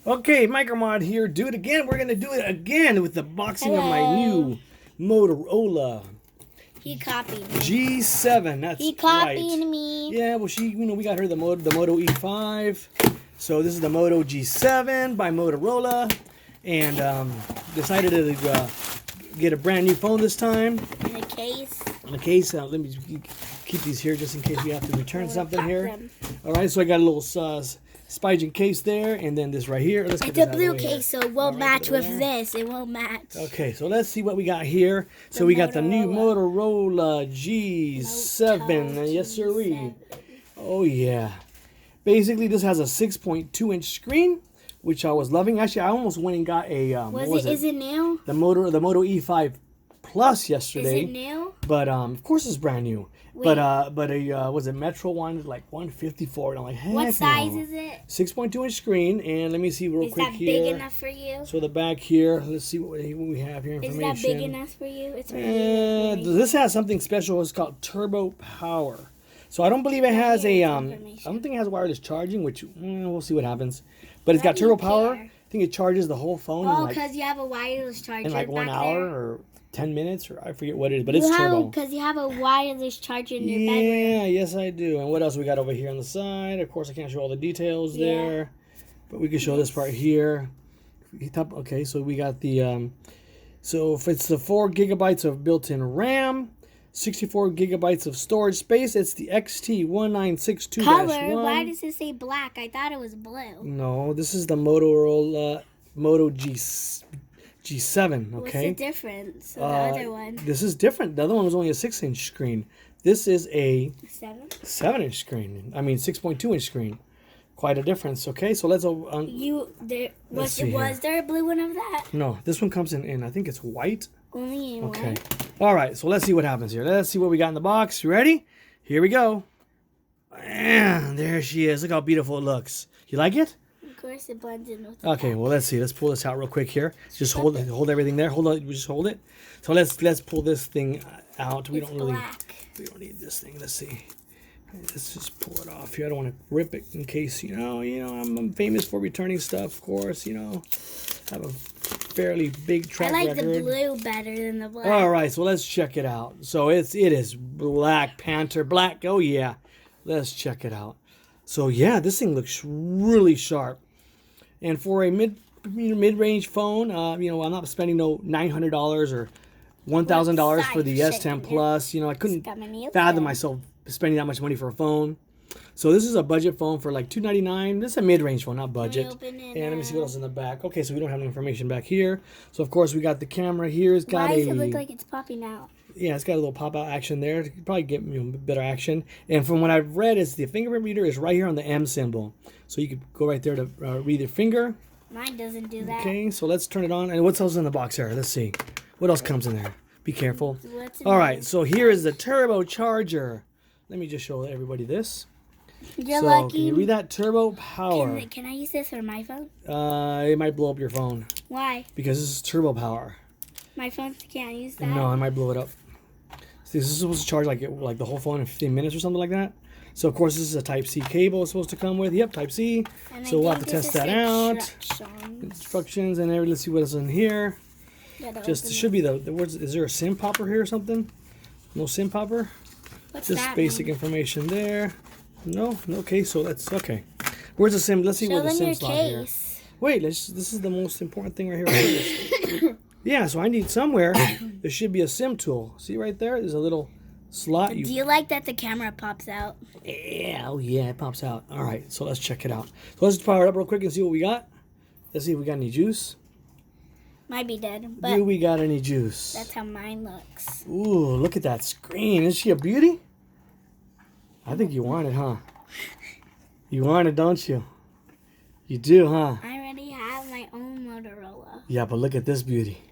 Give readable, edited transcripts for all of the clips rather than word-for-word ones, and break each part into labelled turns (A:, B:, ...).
A: Okay, Micromod here. Do it again. We're gonna do it again with the boxing of my
B: Hello.
A: new Motorola
B: He copied me.
A: G7. That's
B: He copied
A: right.
B: me.
A: Yeah, well, we got her the Moto E5. So this is the Moto G7 by Motorola, and decided to get a brand new phone this time.
B: In a case.
A: In a case, let me keep these here just in case we have to return something
B: pop
A: here.
B: them.
A: All right, so I got a little Spigen case there, and then this right here. Let's get
B: It's
A: this
B: a
A: out of the
B: blue
A: way
B: case,
A: here.
B: so it won't
A: All right,
B: match
A: put it
B: with
A: there.
B: this. It won't match.
A: Okay, so let's see what we got here. So we got the new Motorola G7. Yes, sir. Oh, yeah. Basically, this has a 6.2-inch screen, which I was loving. Actually, I almost went and got a
B: Is it new?
A: the Moto E5 Plus yesterday.
B: Is it new?
A: But of course it's brand new.
B: Wait.
A: But was it Metro one like 154? And I'm like, heck
B: What size
A: no.
B: is it?
A: 6.2-inch screen, and let me see real
B: Is
A: quick
B: that
A: here.
B: big enough for you?
A: So the back here, let's see what we have here.
B: Is
A: Information.
B: that big enough for you? It's really big.
A: This has something special. It's called Turbo Power. So I don't believe it has a I
B: information.
A: don't think it has wireless charging, which we'll see what happens. But it's
B: Why
A: got
B: do you
A: turbo power.
B: care?
A: I think it charges the whole phone
B: Oh,
A: in
B: because you have a wireless charger
A: like 1
B: back
A: hour
B: there.
A: or 10 minutes, or I forget what it is, but it's turbo.
B: Because you have a wireless charger in your bedroom.
A: Yeah, yes I do. And what else we got over here on the side? Of course, I can't show all the details there, but we can show this part here. Okay, so we got the so if it's the 4 gigabytes of built-in RAM, 64 gigabytes of storage space. It's the XT1962-1.
B: Color? Why does it say black? I thought it was blue.
A: No, this is the Motorola Moto G7. Okay.
B: What's the difference of the other one?
A: This is different. The other one was only a 6-inch screen. This is a 7-inch screen. I mean 6.2-inch screen. Quite a difference. Okay, so let's
B: Was there a blue one of that?
A: No, this one comes in I think it's white.
B: Only in
A: Okay.
B: one?
A: All right, so let's see what happens here. Let's see what we got in the box. You ready? Here we go. And there she is. Look how beautiful it looks. You like it?
B: Of course it blends in with
A: Okay, well let's see. Let's pull this out real quick here. Just hold everything there. Hold on, just hold it. So let's pull this thing out. We don't need this thing. Let's see. Let's just pull it off here. I don't want to rip it in case I'm famous for returning stuff. Of course, I have a fairly big track
B: I like
A: record.
B: the blue better than the black.
A: All right, so let's check it out. So it is Black Panther black. Oh yeah, let's check it out. So yeah, this thing looks really sharp. And for a mid-range phone, I'm not spending no $900 or $1,000 for the S10 Plus. I couldn't fathom myself spending that much money for a phone. So this is a budget phone for like $299. This is a mid-range phone, not budget. And let me see what else is in the back. Okay, so we don't have any information back here. So of course we got the camera here. It's got
B: Why does it look like it's popping out?
A: Yeah, it's got a little pop-out action there. You could probably get better action. And from what I've read, is the fingerprint reader is right here on the M symbol. So you could go right there to read your finger.
B: Mine doesn't do that.
A: Okay, so let's turn it on. And what else is in the box here? Let's see. What else comes in there? Be careful. All right, so here is the turbo charger. Let me just show everybody this.
B: You're
A: so
B: lucky.
A: Can you read that? Turbo power.
B: Can I use this for my phone?
A: It might blow up your phone.
B: Why?
A: Because this is turbo power.
B: My phone can't use that.
A: No, I might blow it up. See, this is supposed to charge like the whole phone in 15 minutes or something like that. So of course this is a Type-C cable it's supposed to come with. Yep, Type-C. So we'll have to test that out. Instructions and everything. Let's see what's in here. Just should be the words. Is there a SIM popper here or something? No SIM popper.
B: What's
A: Just
B: that
A: basic information there. No. Okay, so that's okay. Where's the SIM? Let's see where the SIM slot here. Wait, this is the most important thing right here. Yeah, so I need somewhere. There should be a SIM tool. See right there? There's a little slot.
B: Do you like that the camera pops out?
A: Yeah, oh yeah, it pops out. All right, so let's check it out. So let's power it up real quick and see what we got. Let's see if we got any juice.
B: Might be dead, but
A: do we got any juice?
B: That's how mine looks.
A: Ooh, look at that screen. Is she a beauty? I think you want it, huh? You want it, don't you? You do, huh?
B: I already have my own Motorola.
A: Yeah, but look at this beauty.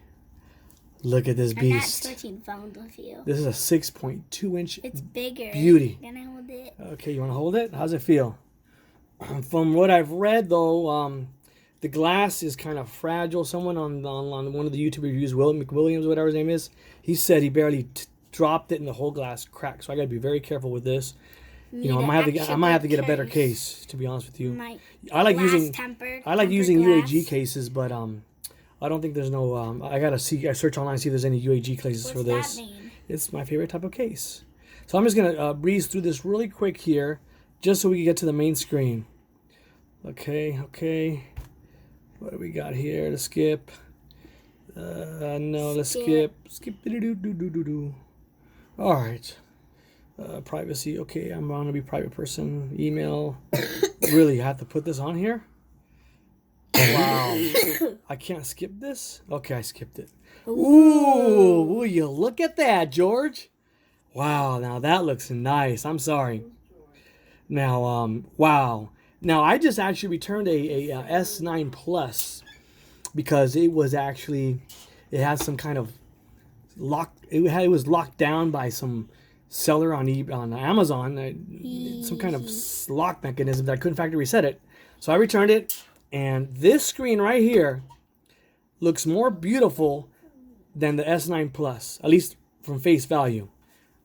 A: Look at this beast.
B: I'm not switching phones with you.
A: This is a 6.2-inch
B: It's bigger.
A: beauty.
B: Can I hold it?
A: Okay, you want to hold it? How's it feel? From what I've read, though, the glass is kind of fragile. Someone on one of the YouTube reviews, Will McWilliams, whatever his name is, he said he barely dropped it and the whole glass cracked. So I got to be very careful with this. You know, I might have to get a better case, to be honest with you. I like using
B: glass.
A: UAG cases, but I don't think there's no. I gotta search online, see if there's any UAG cases for this.
B: What's that mean?
A: It's my favorite type of case. So I'm just gonna breeze through this really quick here, just so we can get to the main screen. Okay. What do we got here to skip? No, let's skip. Skip. All right. Privacy. Okay, I'm gonna be private person. Email. Really, I have to put this on here? Wow. I can't skip this? Okay, I skipped it. Ooh, will you look at that, George? Wow, now that looks nice. I'm sorry. Now, wow. Now, I just actually returned a S9 Plus because it was actually, it has some kind of it was locked down by some seller on Amazon, some kind of lock mechanism that I couldn't factory reset it. So I returned it, and this screen right here looks more beautiful than the S9 Plus, at least from face value.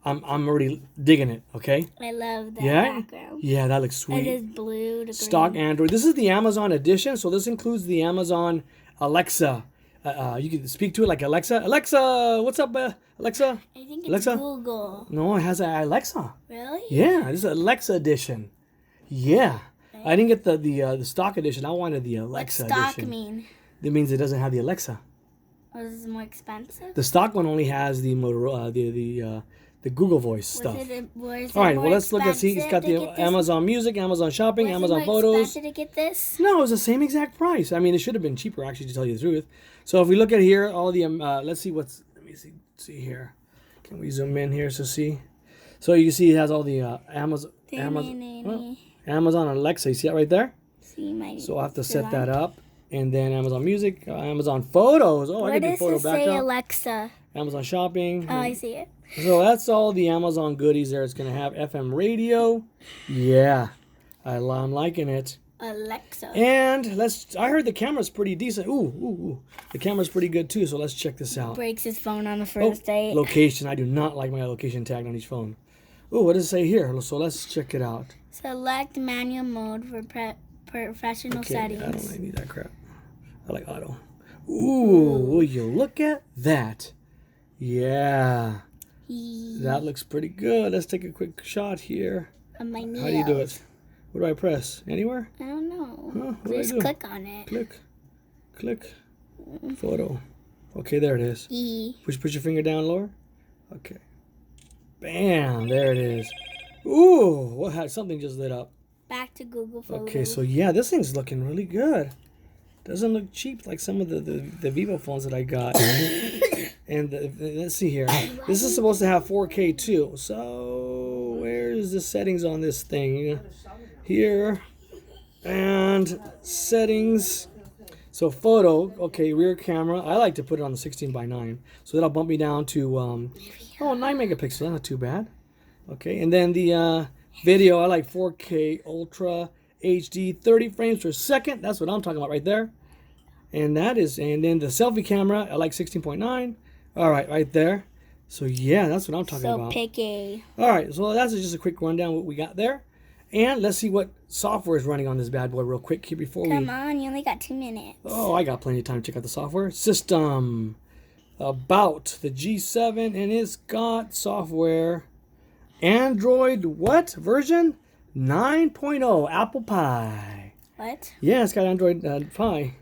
A: I'm already digging it, okay?
B: I love that background.
A: Yeah, that looks sweet.
B: It is blue to
A: Stock
B: green.
A: Android. This is the Amazon edition, so this includes the Amazon Alexa. You can speak to it like Alexa. Alexa, what's up, Alexa?
B: I think it's
A: Alexa?
B: Google.
A: No, it has a Alexa.
B: Really?
A: Yeah, this is Alexa edition. Yeah. I didn't get the stock edition. I wanted the Alexa edition.
B: What's stock mean?
A: That means it doesn't have the Alexa.
B: Oh, this is more expensive?
A: The stock one only has the Motorola, the Google Voice stuff.
B: All
A: right, well, let's look at see. It's got the Amazon Music, Amazon Shopping, Amazon Photos.
B: To get this?
A: No, it was the same exact price. I mean, it should have been cheaper, actually, to tell you the truth. So if we look at here, all the let's see let me see here. Can we zoom in here to see? So you see it has all the Amazon Alexa. You see that right there? So I have to set that up. And then Amazon Music, Amazon Photos. Oh, I can do photo backup.
B: Where does it say Alexa?
A: Amazon Shopping.
B: Oh, I see it.
A: So that's all the Amazon goodies there. It's going to have FM radio. Yeah, I'm liking it.
B: Alexa.
A: And I heard the camera's pretty decent. Ooh. The camera's pretty good too, so let's check this out.
B: Breaks his phone on the first date.
A: Location. I do not like my location tagged on each phone. Ooh, what does it say here? So let's check it out.
B: Select manual mode for professional settings.
A: I don't need that crap. I like auto. Ooh, will you look at that? Yeah. That looks pretty good. Let's take a quick shot here.
B: On my nails.
A: How do you do it? What do I press? Anywhere?
B: I don't know.
A: Huh?
B: Just click on it.
A: Click. Photo. Okay, there it is. Put your finger down lower. Okay. Bam! There it is. Ooh, something just lit up.
B: Back to Google Photos.
A: Okay, so yeah, this thing's looking really good. Doesn't look cheap like some of the Vivo phones that I got. And let's see here. This is supposed to have 4K too. So where's the settings on this thing? Here. And settings. So photo. Okay, rear camera. I like to put it on the 16:9. So that'll bump me down to 9 megapixels. That's not too bad. Okay, and then the video. I like 4K Ultra HD 30 frames per second. That's what I'm talking about right there. And then the selfie camera. I like 16:9. All right there. So yeah, that's what I'm talking about.
B: So picky.
A: All right, so that's just a quick rundown what we got there. And let's see what software is running on this bad boy real quick here before
B: Come on, you only got 2 minutes.
A: Oh, I got plenty of time to check out the software. System. About the G7, and it's got software. Android what version? 9.0 Apple Pie.
B: What?
A: Yeah, it's got Android Pie.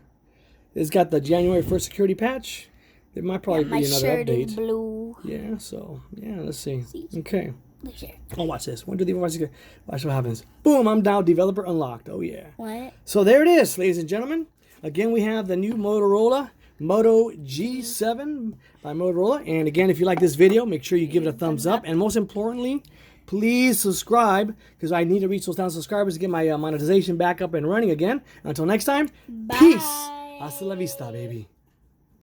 A: It's got the January 1st security patch. There might probably be another
B: shirt
A: update.
B: Is blue.
A: Yeah, so yeah, let's see. Okay.
B: Sure.
A: Oh, watch this. 1, 2, 3, 4, 5, 6. Watch what happens. Boom! I'm now developer unlocked. Oh yeah.
B: What?
A: So there it is, ladies and gentlemen. Again, we have the new Motorola Moto G7 by Motorola. And again, if you like this video, make sure you give it a thumbs up. And most importantly, please subscribe, because I need to reach those 1,000 subscribers to get my monetization back up and running again. Until next time, peace. Hasta la vista, baby.